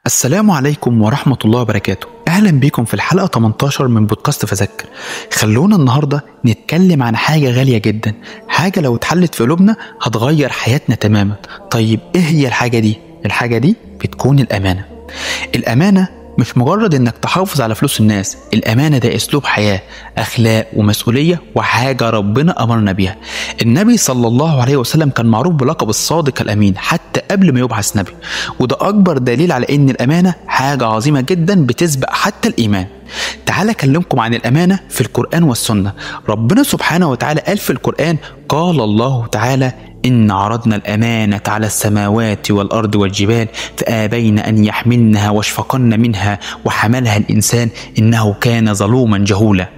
السلام عليكم ورحمة الله وبركاته. أهلا بكم في الحلقة 18 من بودكاست فذكر. خلونا النهاردة نتكلم عن حاجة غالية جدا، حاجة لو اتحلت في قلوبنا هتغير حياتنا تماما. طيب إيه هي الحاجة دي؟ الحاجة دي بتكون الأمانة. الأمانة مش مجرد انك تحافظ على فلوس الناس، الامانه ده اسلوب حياه، اخلاق ومسؤوليه، وحاجه ربنا امرنا بيها. النبي صلى الله عليه وسلم كان معروف بلقب الصادق الامين حتى قبل ما يبعث نبي، وده اكبر دليل على ان الامانه حاجه عظيمه جدا بتسبق حتى الايمان. تعال اكلمكم عن الامانه في القران والسنه. ربنا سبحانه وتعالى قال في القران: قال الله تعالى: إن عرضنا الأمانة على السماوات والأرض والجبال فآبين أن يحملنها واشفقن منها وحملها الإنسان إنه كان ظلوما جهولا.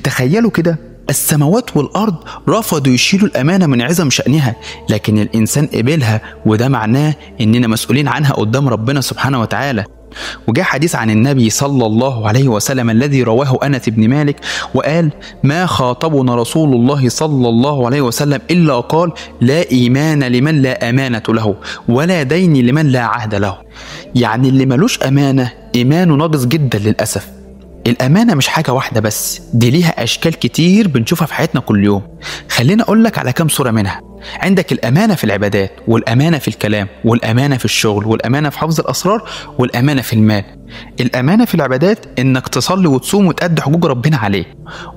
تخيلوا كده، السماوات والأرض رفضوا يشيلوا الأمانة من عظم شأنها، لكن الإنسان قبلها، وده معناه إننا مسؤولين عنها قدام ربنا سبحانه وتعالى. وجاء حديث عن النبي صلى الله عليه وسلم الذي رواه أنس بن مالك وقال: ما خاطبنا رسول الله صلى الله عليه وسلم إلا قال: لا إيمان لمن لا أمانة له، ولا دين لمن لا عهد له. يعني اللي ملوش أمانة إيمانه ناقص جدا للأسف. الأمانة مش حاجة واحدة بس، دي ليها أشكال كتير بنشوفها في حياتنا كل يوم. خلينا أقولك على كام صورة منها. عندك الأمانة في العبادات، والأمانة في الكلام، والأمانة في الشغل، والأمانة في حفظ الأسرار، والأمانة في المال. الأمانة في العبادات إنك تصلي وتصوم وتأدي حقوق ربنا عليك،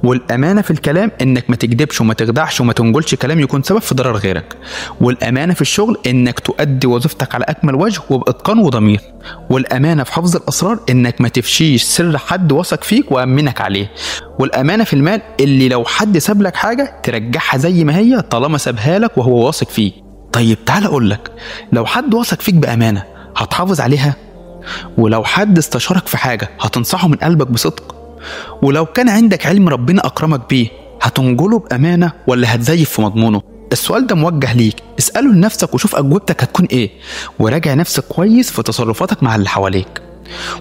والأمانة في الكلام إنك ما تكذبش وما تخدعش وما تنقلش كلام يكون سبب في ضرر غيرك، والأمانة في الشغل إنك تؤدي وظيفتك على أكمل وجه وبإتقان وضمير، والأمانة في حفظ الأسرار إنك ما تفشيش سر حد وثق فيك وأمنك عليه، والأمانة في المال اللي لو حد ساب لك حاجة ترجعها زي ما هي طالما سابها لك وهو واثق فيك. طيب تعال أقولك، لو حد وثق فيك بأمانة هتحافظ عليها؟ ولو حد استشارك في حاجة هتنصحه من قلبك بصدق؟ ولو كان عندك علم ربنا أكرمك بيه هتنجله بأمانة ولا هتزيف في مضمونه؟ السؤال ده موجه ليك، اسأله لنفسك وشوف أجوبتك هتكون إيه، وراجع نفسك كويس في تصرفاتك مع اللي حواليك.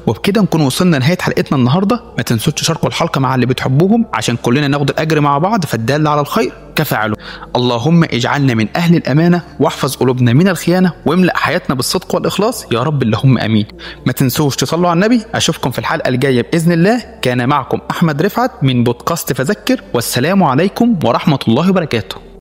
وبكده نكون وصلنا لنهاية حلقتنا النهاردة. ما تنسوش تشاركوا الحلقة مع اللي بتحبوهم عشان كلنا ناخد الأجر مع بعض، فالدال على الخير كفاعله. اللهم اجعلنا من أهل الأمانة، واحفظ قلوبنا من الخيانة، واملأ حياتنا بالصدق والإخلاص يا رب، اللهم أمين. ما تنسوش تصلوا على النبي. أشوفكم في الحلقة الجاية بإذن الله. كان معكم أحمد رفعت من بودكاست فذكر، والسلام عليكم ورحمة الله وبركاته.